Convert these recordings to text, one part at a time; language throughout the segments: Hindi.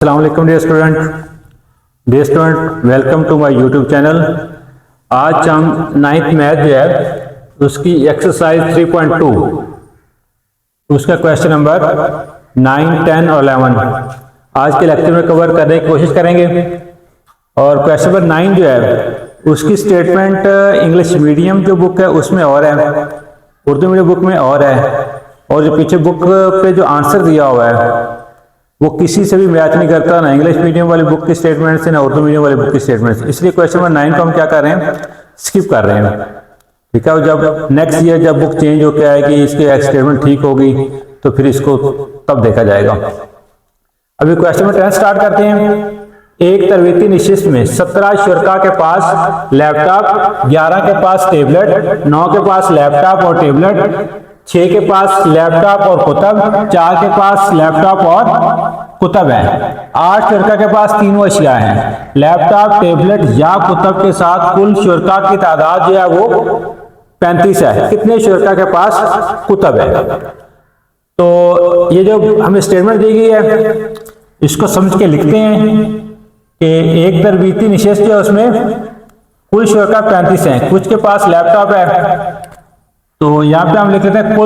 अस्सलामुअलैकुम dear student, welcome to my YouTube channel. आज हम नाइन्थ मैथ जो है उसकी एक्सरसाइज 3.2 उसका क्वेश्चन नंबर 9, 10 और 11 आज के लेक्चर में कवर करने की कोशिश करेंगे। और क्वेश्चन नंबर 9 जो है उसकी स्टेटमेंट इंग्लिश मीडियम जो बुक है उसमें और है, उर्दू मीडियम बुक में और है, और जो पीछे बुक पे जो आंसर दिया हुआ है वो किसी से भी मैच नहीं करता, ना इंग्लिश मीडियम वाली बुक की स्टेटमेंट से ना उर्दू मीडियम वाली बुक की स्टेटमेंट से। इसलिए क्वेश्चन नंबर 9 को हम क्या कर रहे हैं, स्किप कर रहे हैं। ठीक है, और जब नेक्स्ट ईयर जब बुक चेंज होकर आएगी, इसकी स्टेटमेंट ठीक होगी तो फिर इसको तब देखा जाएगा। अभी क्वेश्चन नंबर 10 स्टार्ट करते हैं। एक तरबीती नशिस्त में 17 शुरका के पास लैपटॉप, 11 के पास टेबलेट, 9 के पास लैपटॉप और टेबलेट, 6 के पास लैपटॉप और कुतब, 4 के पास लैपटॉप और कुतब है। 8 शुरका के पास तीनों अशिया हैं। लैपटॉप, टेबलेट या कुतब के साथ कुल शुरका की तादाद जो है वो 35 है। कितने शुरका के पास कुतब है? तो ये जो हमें स्टेटमेंट दी गई है इसको समझ के लिखते हैं कि एक तरबीती नशिस्त जो है उसमें कुल शुरका 35 हैं। कुछ के पास लैपटॉप है तो यहां पे हम लिख लेते हैं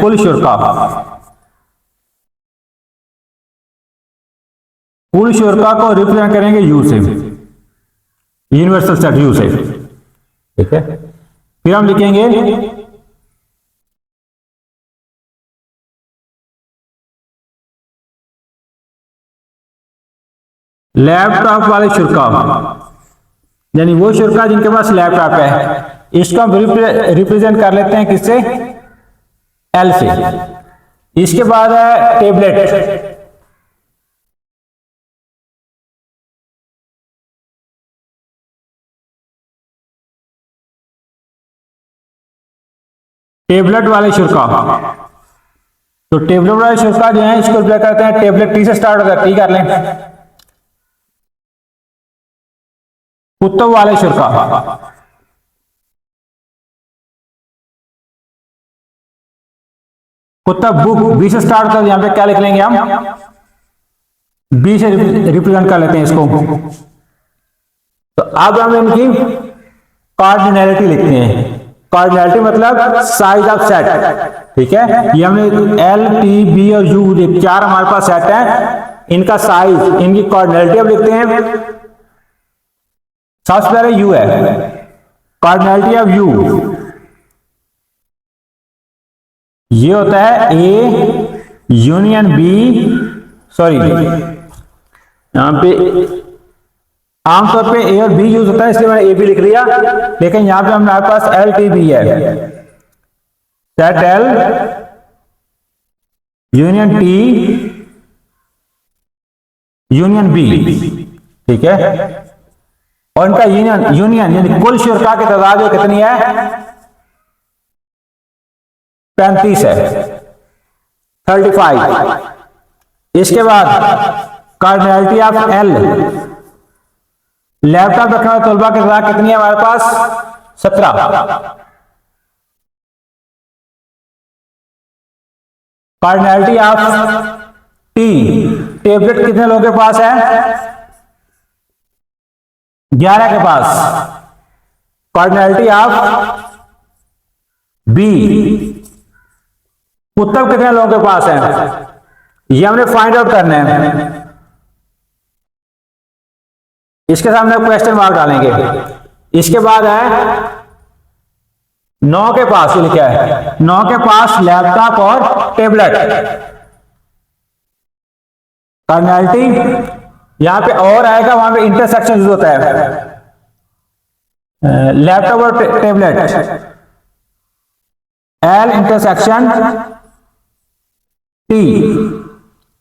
कुल शुरका। कुल शुरका को रिप्रेजेंट करेंगे यू से, यूनिवर्सल सेट यू से। ठीक है, फिर हम लिखेंगे लैपटॉप वाले शुरका, यानी वो शुरका जिनके पास लैपटॉप है, इसको हम रिप्रेजेंट कर लेते हैं किससे? एल से। इसके बाद है टेबलेट। टेबलेट वाले शुरका, तो टेबलेट वाले शुरका जो है इसको रिप्रेजेंट करते हैं, टेबलेट टी से स्टार्ट होता है, टी कर लें। कुतब वाले शुरका, कुतब बुक बी से स्टार्ट होता है, यहां पे क्या लिख लेंगे हम? बी से रिप्रेजेंट कर लेते हैं इसको। तो अब हम इनकी कार्डिनैलिटी लिखते हैं। कार्डिनैलिटी मतलब साइज ऑफ सेट। ठीक है, ये हमने एल, टी, बी और यू चार हमारे पास सेट है, इनका साइज, इनकी कार्डिनैलिटी अब लिखते हैं। सबसे पहले यू है, कार्डिनैलिटी ऑफ यू ये होता है ए यूनियन बी, सॉरी यहां पे आमतौर पे ए और बी यूज होता है इसलिए मैंने ए बी लिख लिया, लेकिन यहां पे हमारे पास एल टी बी है। Set L union T union B. ठीक है, और इनका यूनियन यानी कुल शुरका की तादाद जो कितनी है? 35 है, 35। इसके बाद कार्डिनैलिटी ऑफ एल, लैपटॉप रखने वाले तलबा की तादाद कितनी है हमारे पास? 17। कार्डिनैलिटी ऑफ टी, टेबलेट कितने लोगों के पास है? 11 के पास। कार्डिनैलिटी ऑफ बी, कुतब कितने लोगों के पास है? ये हमने फाइंड आउट करना है। इसके सामने क्वेश्चन मार्क डालेंगे। इसके बाद है 9 के पास, ये क्या है? 9 के पास लैपटॉप और टेबलेट। कार्डिनैलिटी यहां पे और आएगा, वहां पे इंटरसेक्शन यूज होता है, लैपटॉप और टेबलेट, एल इंटरसेक्शन टी।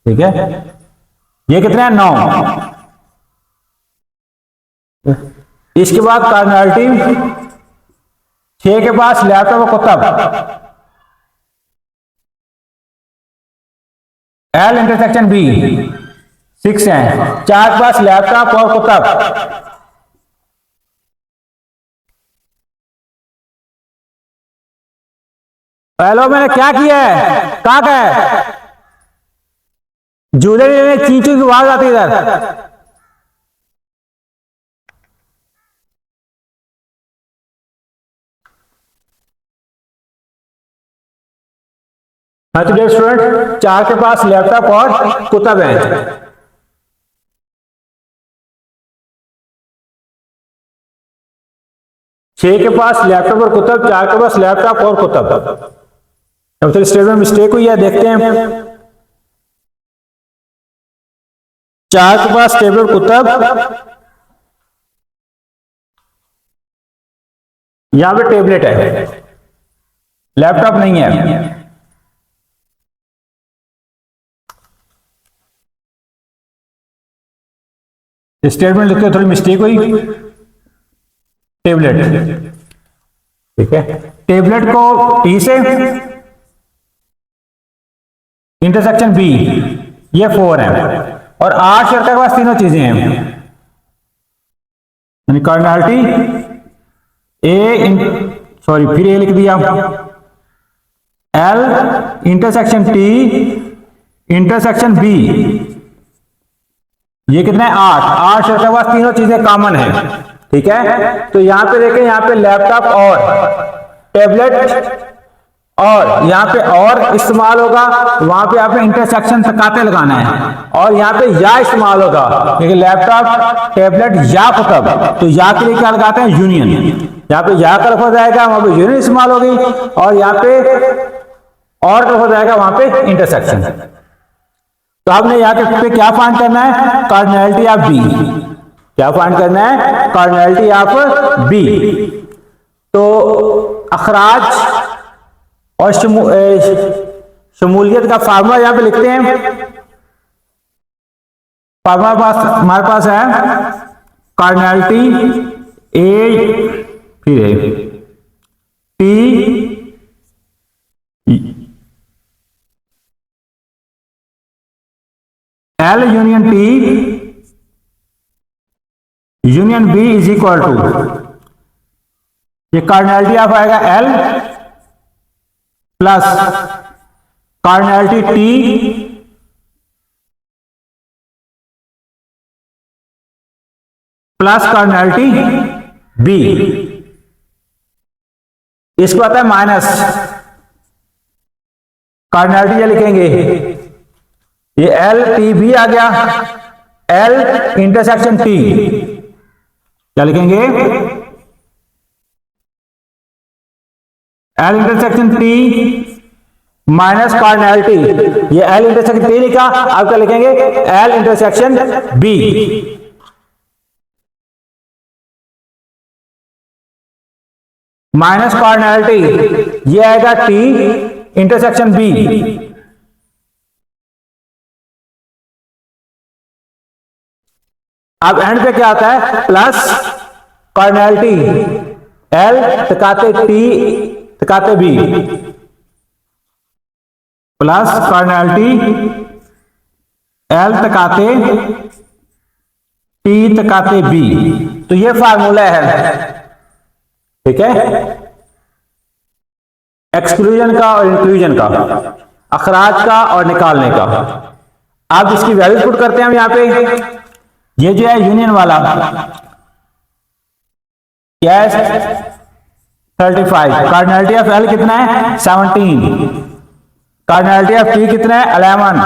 ठीक है, ये कितने हैं? 9। इसके बाद कार्डिनैलिटी 6 के पास लैपटॉप और कुतब, एल इंटरसेक्शन बी 6 है। 4 के पास लैपटॉप और कुतब, हेलो मैंने क्या किया है? कहां का है? ज्वेलरी में चींचू की आवाज आती है इधर। हाँ तो डियर स्टूडेंट, 4 के पास लैपटॉप और कुतब है। छह के पास लैपटॉप और कुतब, 4 के पास लैपटॉप और कुतब। अब तो स्टेटमेंट मिस्टेक हुई है, देखते हैं। 4 के पास टेबल कुतब, यहां पे टेबलेट है, लैपटॉप नहीं है। स्टेटमेंट लिखते थोड़ी मिस्टेक हुई, टेबलेट, ठीक है। टेबलेट को टी से, इंटरसेक्शन बी, ये 4 है, और 8 शर्त के पास तीनों चीजें हैं, यानी कार्डिनलिटी सॉरी फिर ए लिख दिया, L intersection T intersection B, ये कितना है 8 शर्त के पास तीनों चीजें कॉमन है, ठीक है। तो यहां पे देखें, यहां पे लैपटॉप और टेबलेट और यहां पे और इस्तेमाल होगा, वहां पे आपने इंटरसेक्शन तकाते लगाना है, और यहां पे या इस्तेमाल होगा, क्योंकि लैपटॉप टेबलेट या कुतब, तो या के लिए क्या लगाते हैं यूनियन, यहां पे या का लफ्ज आएगा, वहां पे यूनियन इस्तेमाल होगी, और यहां पे और लफ्ज आएगा, वहां पे इंटरसेक्शन। तो आपने यहाँ पे क्या फाइंड करना है, कार्डिनलिटी ऑफ बी, क्या फाइंड करना है, कार्डिनलिटी ऑफ बी। तो अखराज और शमूलियत का फार्मूला यहां पे लिखते हैं। फार्मूला हमारे पास है, कार्डिनलिटी ए फिर T L union T union B is equal to, ये कार्डिनलिटी ऑफ आएगा L plus cardinality T plus cardinality B, इसको आता है माइनस कार्डिनलिटी, ये लिखेंगे ये एल टी बी आ गया, एल इंटरसेक्शन टी, क्या लिखेंगे L intersection T minus cardinality, ये एल इंटरसेक्शन टी लिखा, अब क्या लिखेंगे L intersection B, minus cardinality ये आएगा टी इंटरसेक्शन बी, अब एंड पे क्या आता है प्लस कार्डिनलिटी एल तकाते टी तकाते बी, प्लस कार्डिनलिटी एल तकाते टी तकाते बी। तो ये फार्मूला है, ठीक है, एक्सक्लूजन का और इंक्लूजन का, अखराज का और निकालने का। अब इसकी वैल्यूज पुट करते हैं हम यहां पे। ये जो है यूनियन वाला क्या है 35, कार्डिनलिटी ऑफ एल कितना है 17, कार्डिनलिटी ऑफ टी कितना है 11,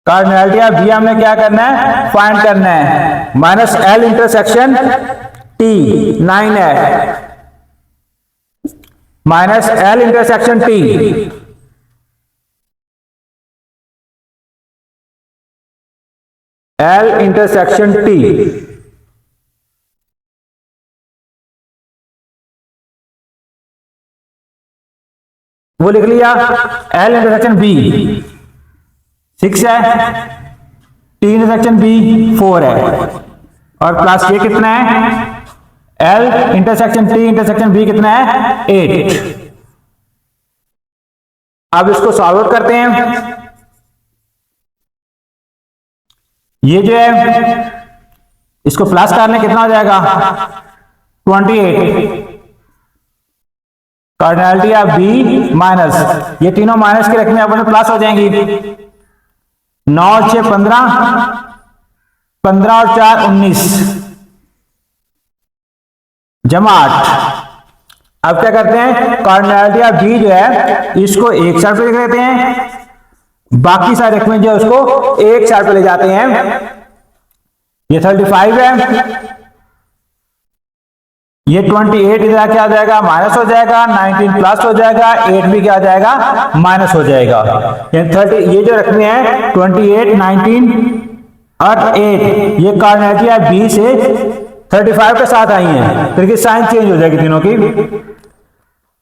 कार्डिनलिटी ऑफ बी हमने क्या करना है फाइंड करना है, माइनस एल इंटरसेक्शन टी 9 है, minus L intersection T L intersection T, वो लिख लिया, एल इंटरसेक्शन बी 6 है, टी इंटरसेक्शन बी 4 है, और प्लस ये कितना है L intersection T intersection B कितना है 8। अब इसको सॉल्व आउट करते हैं। ये जो है इसको प्लस करने कितना हो जाएगा 28, कार्डिनलिटी ऑफ बी माइनस, ये तीनों माइनस के रखने अपने प्लस हो जाएंगी। 9 और 6 15, 15 और 4 19, जमा 8। अब क्या करते हैं, कार्डिनलिटी ऑफ बी जो है इसको एक साइड पे लिख देते हैं, बाकी सारे रकमें जो है उसको एक साइड पे ले जाते हैं। ये 35 है, ये 28 इधर क्या आ जाएगा, माइनस हो जाएगा, 19 प्लस हो जाएगा, 8 भी क्या आ जाएगा, माइनस हो जाएगा। यानी 30, ये जो रकमें हैं 28, 19 और 8, ये कार्डिनलिटी ऑफ बी से 35 के साथ आई हैं, फिर की साइन चेंज हो जाएगी तीनों की।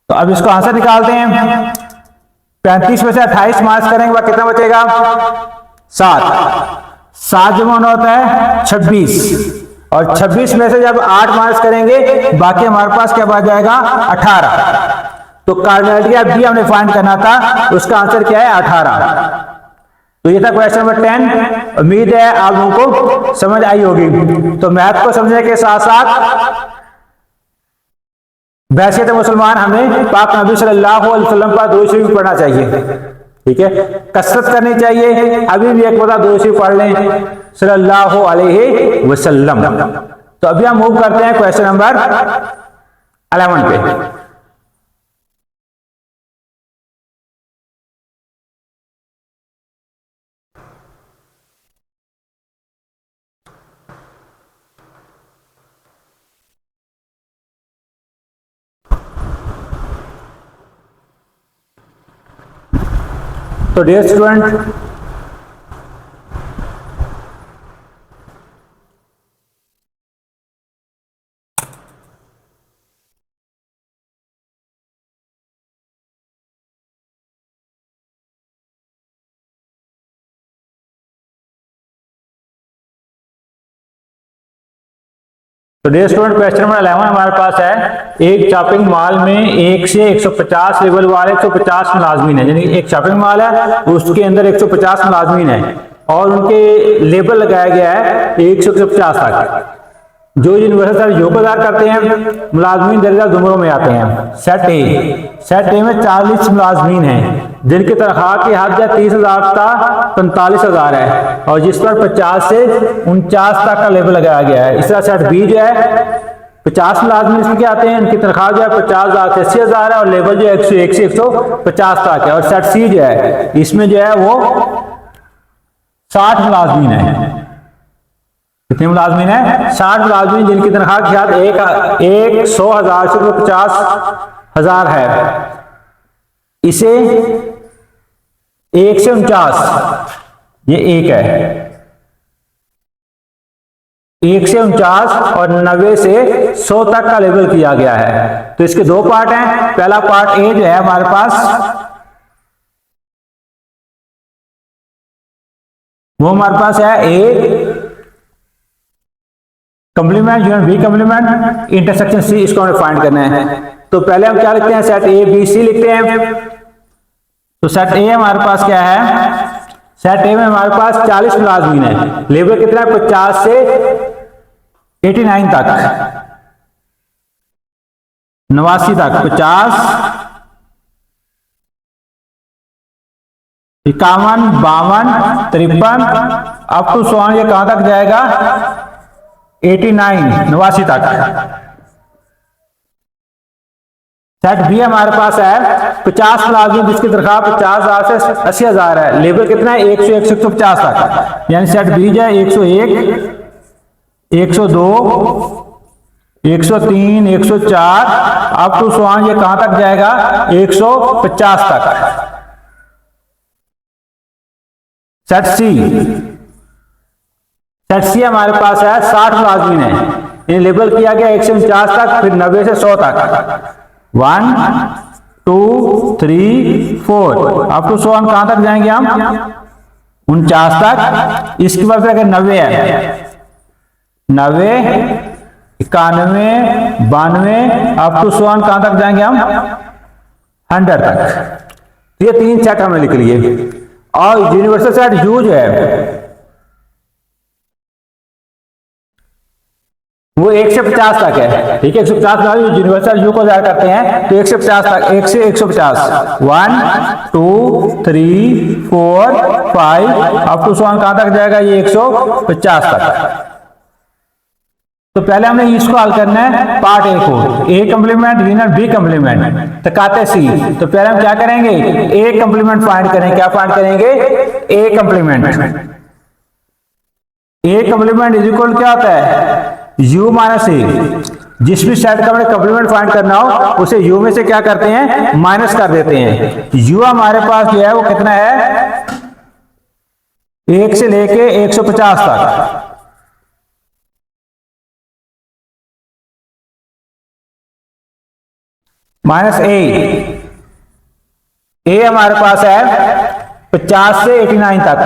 तो अब इसको आंसर निकालते हैं। 35 में से 28 माइनस करेंगे बाद कितना बचेगा, 7। 7 जमा होना होता है 26, और 26 में से जब 8 माइनस करेंगे बाकी हमारे पास क्या बच जाएगा, 18। तो कार्डिनलिटी ऑफ बी हमने फाइंड करना था, उसका आंसर क्या है, 18। तो ये था क्वेश्चन नंबर 10। उम्मीद है आप लोगों को समझ आई होगी। तो मैथ को समझने के साथ साथ वैसे मुसलमान हमें पाक नबी सल्लल्लाहु अलैहि वसल्लम पर दुरूद शरीफ पढ़ना चाहिए, ठीक है, कसरत करनी चाहिए। अभी भी एक बार दुरूद शरीफ पढ़ लें सल्लल्लाहु अलैहि वसल्लम। तो अभी हम मूव करते हैं क्वेश्चन नंबर 11 पे। तो डियर स्टूडेंट, क्वेश्चन नंबर 11 हमारे पास है, एक शॉपिंग मॉल में 1 से 150 लेवल वाले 150 मुलाजमीन है, यानी एक शॉपिंग मॉल है उसके अंदर 150 मुलाजमीन है और उनके लेबल लगाया गया है 1 से 150 तक। जो यूनिवर्सल योगदान करते हैं मुलाजमीन दर्जा जुमरों में आते हैं। सेट ए में 40 मुलाजमीन हैं जिनकी तनख्वाह की हद 30,000 तक 45,000 है और जिस पर 50 से 49 तक का लेवल लगाया गया है। इस तरह सेट बी जो है 50 मुलाजमीन इसमें क्या आते हैं, उनकी तनख्वाह जो है 50,000 से 80,000 है और लेवल जो है 101 से 150 तक है। और सेट सी जो है इसमें जो है वो 60 मुलाजमीन है। कितने मुलाजमीन है, 60 मुलाजमीन जिनकी तनख्वाह की हद 100,000 से 50,000 है। इसे 1 से 49 ये एक है, 1 से 49 और 90 से 100 तक का लेवल किया गया है। तो इसके दो पार्ट हैं। पहला पार्ट ए जो है हमारे पास वो हमारे पास है A complement union B complement intersection C, इसको हमें फाइंड करना है। तो पहले हम क्या लिखते हैं, सेट ए बी सी लिखते हैं। तो सेट ए हमारे पास क्या है, सेट ए में हमारे पास 40 मुलाजमीन है, लेवल कितना है 50 से 89 तक, 89 तक, 50, 51, 52, 53 अप टू सो ये कहां तक जाएगा 89, 89 तक। सेट बी हमारे पास है 50 मुलाजमीन जिसकी तनख्वाह 50,000 से 80,000 है, लेवल कितना है 101 से 150 तक, यानी सेट बी जो है 101, 102, 103, 104 अप टू सो ये कहां तक जाएगा 150 तक। सेट सी हमारे पास है 60 मुलाजमीन है, इन्हें लेबल किया गया 1 से 49 तक, फिर 90 से 100 तक, 1, 2, 3, 4 अप टू 100 कहां तक जाएंगे हम 49 तक। इसके बाद फिर अगर 90 है 90, 91, 92 अप टू 100 कहां तक जाएंगे हम 100 तक। ये 3 सेट हमने लिख लिए। और यूनिवर्सल सेट यू जो है वो 1 से 50 तक है, ठीक है। 150 यूनिवर्सल यू को ज़ाहिर करते हैं तो 1 से 50 तक, 1 से 150, 1 2 3 4 5 अप टू सॉन कहां तक जाएगा, ये 150 तक। तो पहले हमने इसको हल करना है पार्ट ए को, ए complement union B complement तकाते C. तो पहले हम क्या करेंगे, ए कंप्लीमेंट फाइंड करेंगे। क्या फाइंड करेंगे, A complement. A complement is equal क्या होता है, u माइनस ए। जिस भी सेट का हमें कंप्लीमेंट फाइंड करना हो उसे u में से क्या करते हैं, माइनस कर देते हैं। u हमारे पास जो है वो कितना है, 1 से लेके 150 तक। माइनस ए हमारे पास है 50 से 89 तक,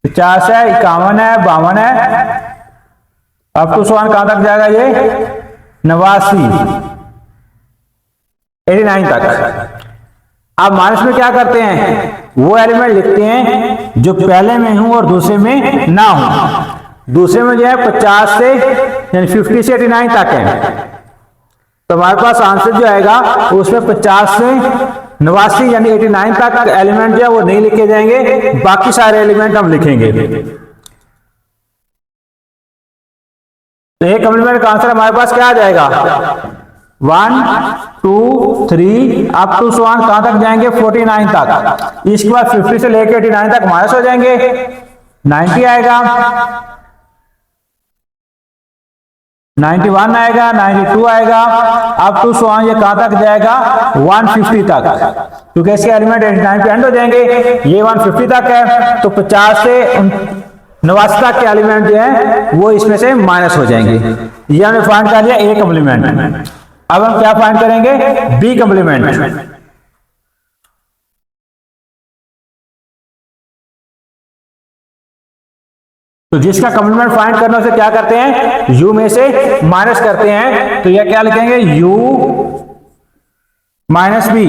50 है, 51 है, 52 है, अब तो सवाल कहां तक जाएगा, ये 89 89 तक। अब माइनस में क्या करते हैं, वो एलिमेंट लिखते हैं जो पहले में हूं और दूसरे में ना हूं। दूसरे में जो है 50 से यानी 50 से 89 तक है। तो हमारे पास आंसर जो आएगा उसमें 50 से 89 यानी 89 तक एलिमेंट जो है वो नहीं लिखे जाएंगे, बाकी सारे एलिमेंट हम लिखेंगे। तो एक कंप्लीमेंट का आंसर हमारे पास क्या आ जाएगा, 1 2 3 अप टू सवान कहां तक जाएंगे, 49 तक। इसके बाद 50 से लेकर 89 तक माइनस हो जाएंगे, 90 आएगा, 91 आएगा, 92 आएगा, अप टू सवान ये कहां तक जाएगा, 150 तक, क्योंकि इसके एलिमेंट 89 पे एंड हो जाएंगे। ये 150 तक है, तो 50 से 89 तक के एलिमेंट जो है वो इसमें से माइनस हो जाएंगे। ये हमने फाइंड कर लिया ए कंप्लीमेंट। अब हम क्या फाइंड करेंगे, बी कंप्लीमेंट। तो जिसका कंप्लीमेंट फाइंड करने से क्या करते हैं, u में से माइनस करते हैं। तो यह क्या लिखेंगे, u माइनस बी।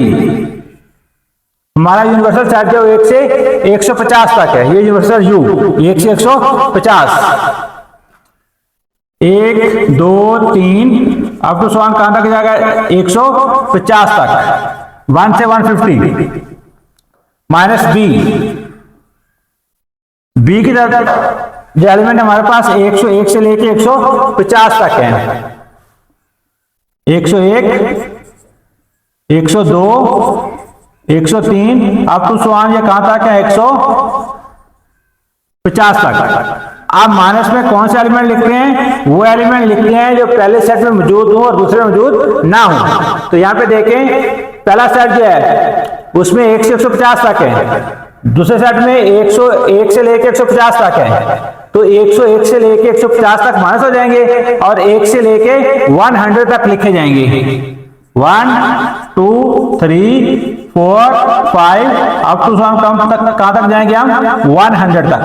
हमारा यूनिवर्सल सेट जो 1 से 150 तक है, ये यूनिवर्सल u 1 से 150, 1 2 3 अब तो सवाल कहां तक जाएगा, 150 तक, 1 से 150 माइनस बी। बी की तरफ जो एलिमेंट हमारे पास 101 से लेके 150 तक है, 101 102 103 अप टू सवाल ये कहां तक है, 150 तक। आप माइनस में कौन से एलिमेंट लिख रहे हैं, वो एलिमेंट लिख रहे हैं जो पहले सेट में मौजूद हो और दूसरे में मौजूद ना हो। तो यहां पे देखें, पहला सेट जो है उसमें 1 से 150 तक है, दूसरे सेट में 101 से लेके 150 तक है। तो 101 से लेके 150 तक माइनस हो जाएंगे और 1 से लेके 100 तक लिखे जाएंगे। 1 2 3 4 5 अप टू कम तक कहां तक जाएंगे हम, 100 तक।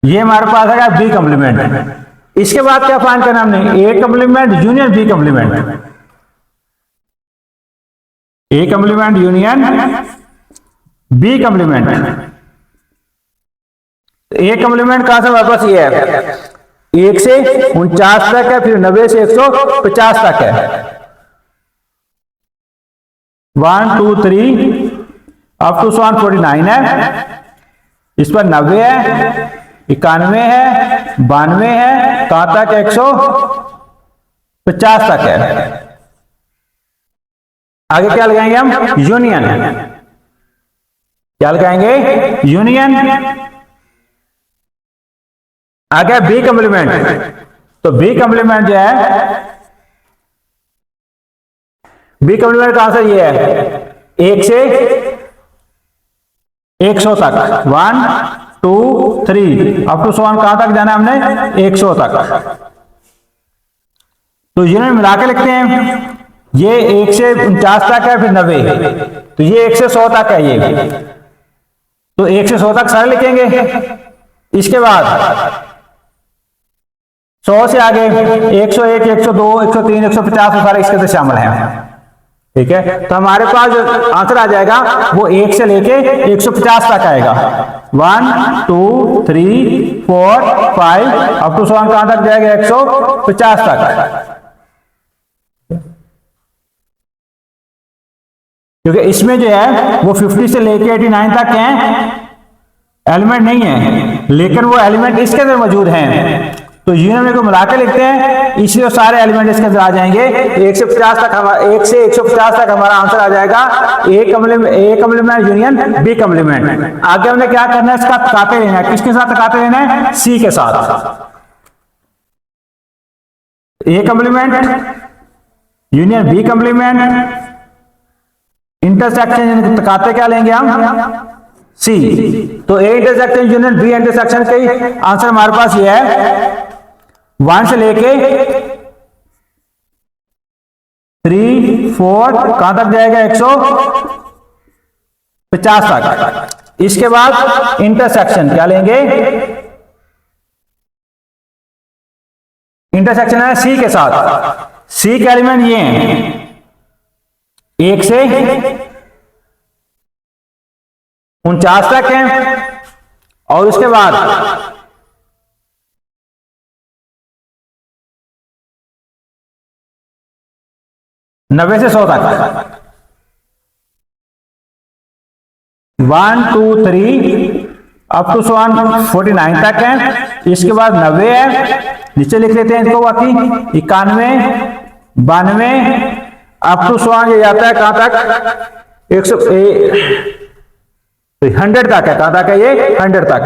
ये हमारे पास है बी कंप्लीमेंट। इसके बाद क्या फाइंड करना हमने, ए complement union B complement. A complement union B complement. A complement कहां से हमारे पास ये है, 1 से 49 तक है, फिर 90 से 150 तक है, 1 2 3 अप टू 49 है, इस पर 90 है, 91 है, 92 है, कहां तक 150 तक है। आगे क्या लगाएंगे हम, यूनियन। क्या लगाएंगे, यूनियन। आगे बी कंप्लीमेंट। तो बी कंप्लीमेंट जो है, बी कंप्लीमेंट का आंसर ये है 1 से 100 तक, 1 2 3 अप टू सवाल कहां तक जाना है हमने, 100 तक। तो यूनियन मिला के लिखते हैं, ये 1 से 49 तक है, फिर 90, तो ये 1 से 100 तक है ये, तो 1 से 100 तक सारे लिखेंगे। इसके बाद 100 से आगे 101 102 103 150 सारे इसके अंदर शामिल हैं। ठीक है, तो हमारे पास जो आंसर आ जाएगा वो 1 से लेके 150 तक आएगा। 1 2 3 4 5 अप टू 7 कहां तक जाएगा? 150 तक। क्योंकि इसमें जो है वो 50 से लेके 89 तक हैं, एलिमेंट नहीं है, लेकिन वो एलिमेंट इसके अंदर मौजूद हैं। तो यूनियन को मिला के लिखते हैं, इसलिए सारे एलिमेंट इसके अंदर आ जाएंगे। 1 से 50 तक हमारा 1 से 150 तक हमारा आंसर आ जाएगा A complement union B complement. आगे हमने क्या करना है? इसका तकाते लेना है। किसके साथ तकाते लेना है? सी के साथ। A complement union B complement, intersection तकाते क्या लेंगे हम? सी। तो A intersection union B intersection के आंसर हमारे पास ये है 1 से लेके 3 4 कहां तक जाएगा? 150 तक। इसके बाद इंटरसेक्शन क्या लेंगे? इंटरसेक्शन है सी के साथ। सी के एलिमेंट ये हैं 1 से 49 तक हैं, और उसके बाद 90 से 100 तक। 1 2 3 अप टू 49 तक है। इसके बाद 90 है, नीचे लिख लेते हैं इसको, बाकी 91 92 अप टू 100 ये जाता है कहां तक? 100 तक है। कहां तक है ये? 100 तक।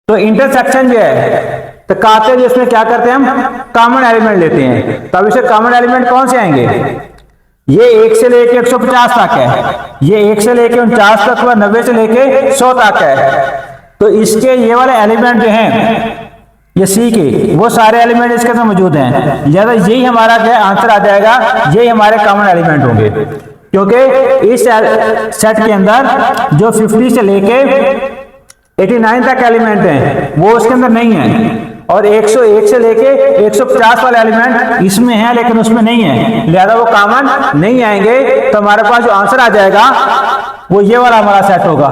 तो इंटरसेक्शन जो है तो कहते हैं जिसमें क्या करते हैं हम? कॉमन एलिमेंट लेते हैं। तब इसे कॉमन एलिमेंट कौन से आएंगे? ये 1 से लेके 150 तक है, ये 1 से लेके 49 तक, 90 से लेके 100 तक है। तो इसके ये वाले एलिमेंट जो हैं ये सी के, वो सारे एलिमेंट इसके अंदर मौजूद हैं। लिहाजा यही हमारा क्या आंसर आ जाएगा, यही हमारे कॉमन एलिमेंट होंगे। क्योंकि इस सेट के अंदर जो 50 से लेके 89 तक एलिमेंट हैं वो उसके अंदर नहीं है, और 101 से लेके 150 वाले एलिमेंट इसमें हैं लेकिन उसमें नहीं है, लिहाजा वो कॉमन नहीं आएंगे। तो हमारे पास जो आंसर आ जाएगा वो ये वाला हमारा सेट होगा,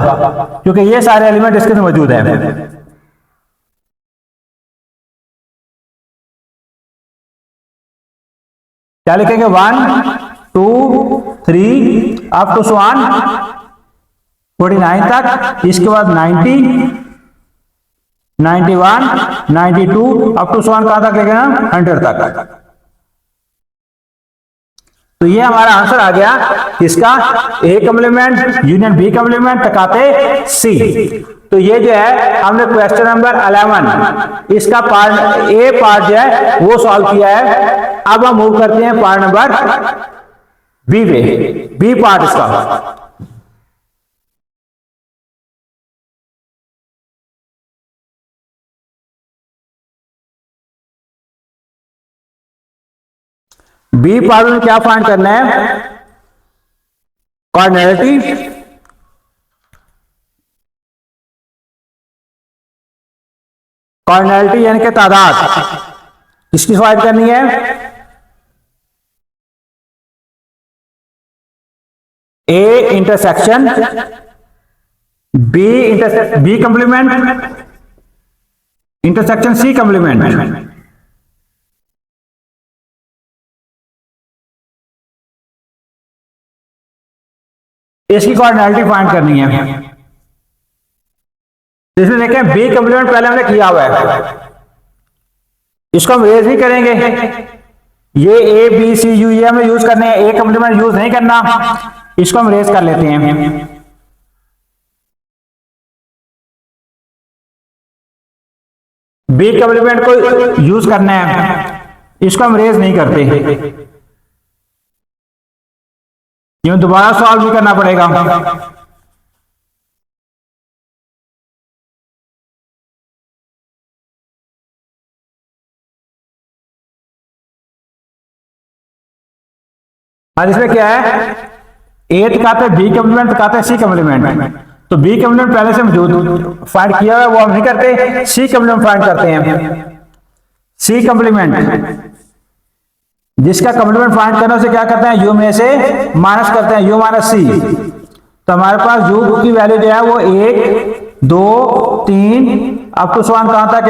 क्योंकि ये सारे एलिमेंट इसके अंदर मौजूद हैं। क्या लिखेंगे? 1 2 3 अप टू 49 तक। इसके बाद 90 91 92 अप टू 100 कहां तक लेंगे? 100 तक। तो ये हमारा आंसर आ गया इसका A complement union B complement तकाते सी। तो ये जो है हमने क्वेश्चन नंबर 11 इसका पार्ट ए पार्ट जो है वो सॉल्व किया है। अब हम मूव करते हैं पार्ट नंबर बी पे, बी पार्ट इसका। बी पार्ट में क्या फाइंड करना है? कार्डिनैलिटी, कार्डिनैलिटी यानी कि तादाद किसकी फाइंड करनी है? A intersection B complement intersection C complement. इसकी कार्डिनैलिटी फाइंड करनी है। इसमें देखें बी कॉम्प्लीमेंट पहले हमने किया हुआ है, इसको हम रेज नहीं करेंगे। ये ए बी सी यू ये हमें यूज करने हैं, ए कॉम्प्लीमेंट यूज नहीं करना, इसको हम रेज कर लेते हैं। बी कॉम्प्लीमेंट को यूज करना है, इसको हम रेज नहीं करते, ये दोबारा सॉल्व भी करना पड़ेगा। आज इसमें क्या है? ए तकाते बी कॉम्प्लीमेंट तकाते सी कॉम्प्लीमेंट। तो बी कॉम्प्लीमेंट पहले से मौजूद फाइंड किया हुआ है, वो हम नहीं करते, सी कॉम्प्लीमेंट फाइंड करते हैं। सी कॉम्प्लीमेंट जिसका कॉम्प्लीमेंट फाइंड करना उसे क्या करते हैं, u में से माइनस करते हैं, u माइनस सी। तो हमारे पास u की वैल्यू जो है वो 1 2 3 अप टू समान कहां तक,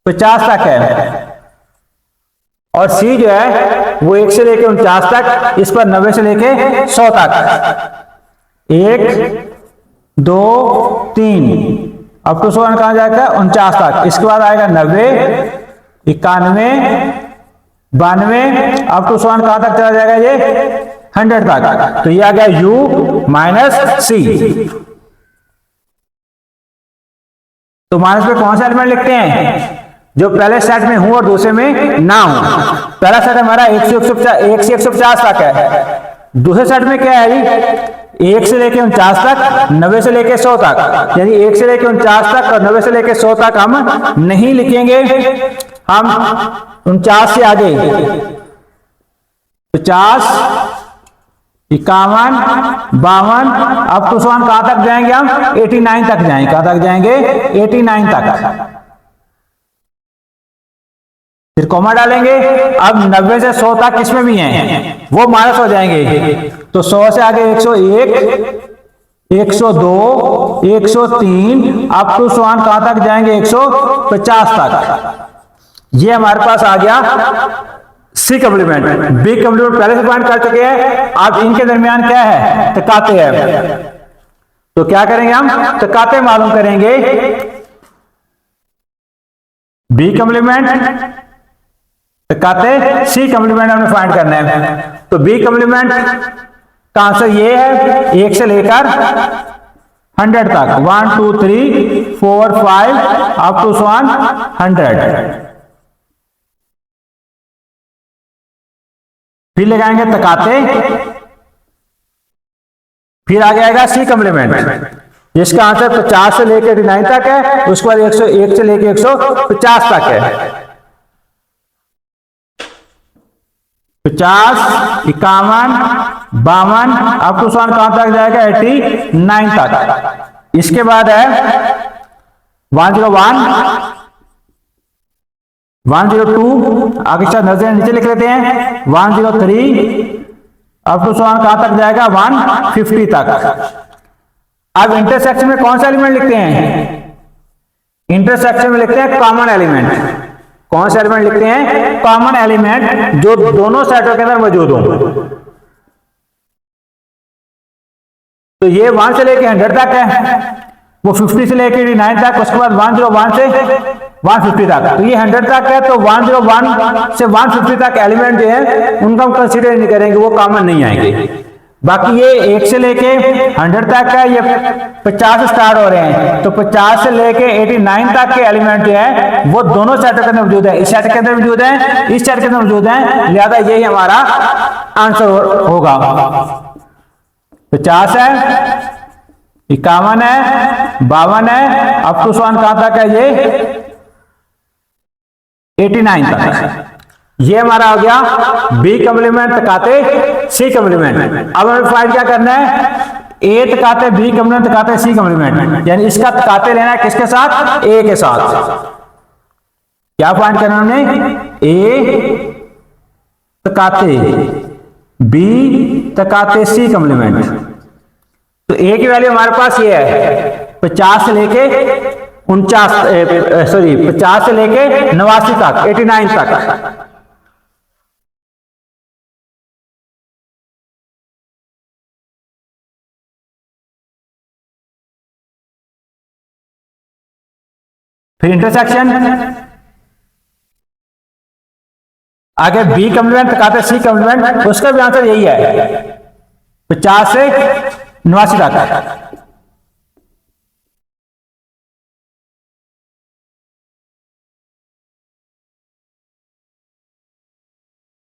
150 तक है, और c जो है वो 1 से लेके 49 तक, इस पर 90 से लेके 100 तक, 1 2 3 अप टू समान कहां जाएगा, 49 तक। इसके बाद आएगा 90 91 92 अप टू समान कहां तक चला जाएगा, ये 100 तक। तो ये आ गया u माइनस सी। तो माइनस में कौन सा एलिमेंट लिखते हैं, जो पहले सेट में हूं और दूसरे में ना हूं। पहला सेट हमारा 1 से 150 तक है, दूसरे सेट में क्या है जी, 1 से लेके 49 तक, 90 से लेके 100 तक, यानी 1 से लेके 49 तक और 90 से लेके 100 तक हम नहीं लिखेंगे, हम 49 से आगे 50 51 52 अब टू समान कहां तक जाएंगे, हम 89 तक जाएंगे। कहां तक जाएंगे, 89 तक। फिर कॉमा डालेंगे। अब 90 से 100 तक किसमें भी हैं, वो माइनस हो जाएंगे। तो 100 से आगे 101 102 103 अप टू समान कहां तक जाएंगे, 150 तक। ये हमारे पास आ गया सी कॉम्प्लीमेंट। बी कॉम्प्लीमेंट पहले से फाइंड कर चुके हैं, अब इनके दरमियान क्या है, तकाते हैं। तो क्या करेंगे, हम तकाते मालूम करेंगे। बी कॉम्प्लीमेंट तकाते सी कॉम्प्लीमेंट हमने फाइंड करना है। तो बी कॉम्प्लीमेंट का आंसर ये है, 1 से लेकर 100 तक, 1 2 3 4 5 अप टू 100। फिर लगाएंगे तकाते, फिर आ जाएगा सी कॉम्प्लीमेंट, जिसका आंसर 50 से लेकर 89 तक है, उसके बाद 101 से लेकर 150 तक है। 50 51 52 अप टू समान कहां तक जाएगा, 89 तक। इसके बाद है 101 102 आगे साथ नजर नीचे लिख लेते हैं, 103 अप टू समान कहां तक जाएगा, 150 तक। अब इंटरसेक्शन में कौन सा एलिमेंट लिखते हैं, इंटरसेक्शन में लिखते हैं कॉमन एलिमेंट। कौन सा एलिमेंट लिखते हैं, कॉमन एलिमेंट, जो दोनों सेटों के अंदर मौजूद हो। तो ये 1 से लेके 100 तक है, वो 50 से लेके 89 तक, उसके बाद 101 से 150 तक। तो ये 100 तक है, तो 101 से 150 तक एलिमेंट जो है उनका हम कंसीडर नहीं करेंगे, वो कॉमन नहीं आएंगे। बाकी ये 1 से लेके 100 तक है, ये 50 से स्टार्ट हो रहे हैं, तो 50 से लेके 89 तक के एलिमेंट जो है वो दोनों सेटों के अंदर मौजूद है। इस सेट के अंदर मौजूद है, इस सेट के अंदर मौजूद है, लिहाजा यही हमारा आंसर होगा। 50 है, 51 है, 52 है, अप टू समान कहां तक है, ये 89 तक। ये हमारा हो गया बी कॉम्प्लीमेंट तकाते सी कॉम्प्लीमेंट। अब हमें फाइंड क्या करना है, ए तकाते बी कॉम्प्लीमेंट तकाते सी कॉम्प्लीमेंट, यानी इसका तकाते लेना है किसके साथ, ए के साथ। क्या फाइंड करना हमने, ए तकाते बी तकाते सी कॉम्प्लीमेंट। तो ए की वैल्यू हमारे पास ये है 50 से लेके 49 50 से लेके 89 तक, 89 तक। फिर इंटरसेक्शन, आगे बी कॉम्प्लीमेंट तकाते सी कॉम्प्लीमेंट, उसका भी आंसर यही है 50 से 89 तक।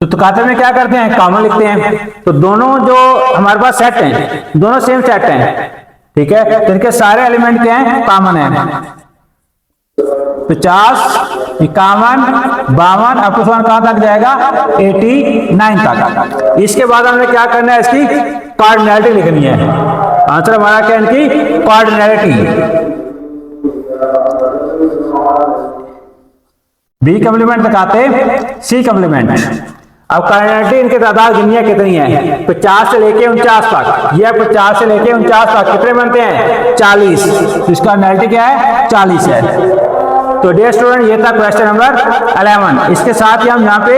तो तकाते में क्या करते हैं, कॉमन लिखते हैं। तो दोनों जो हमारे पास सेट हैं, दोनों सेम सेट हैं, ठीक है, तो इनके सारे एलिमेंट क्या हैं, कॉमन है। 50 51 52 अप टू कहां तक जाएगा, 89 तक। इसके बाद हमने क्या करना है, इसकी कार्डिनैलिटी लिखनी है। आंसर हमारा क्या है, इनकी कार्डिनैलिटी। बी कम्प्लीमेंट दिखाते सी कम्प्लीमेंट। अब कार्डिनलिटी इनकी तादाद गिनिया कितनी है, 50 से लेके 49 तक, ये 50 से लेके 49 तक कितने बनते हैं 40, तो इसका कार्डिनलिटी क्या है 40 है। तो डियर स्टूडेंट ये था क्वेश्चन नंबर 11। इसके साथ ही हम यहाँ पे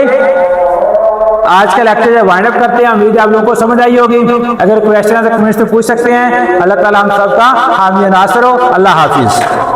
आज का लेक्चर वाइंड अप करते हैं। उम्मीद है आप लोगों को समझ आई होगी। अगर क्वेश्चन है तो कमेंट्स में पूछ सकते हैं। अल्लाह ताला हम सबका हामी नासर हो। अल्लाह हाफिज।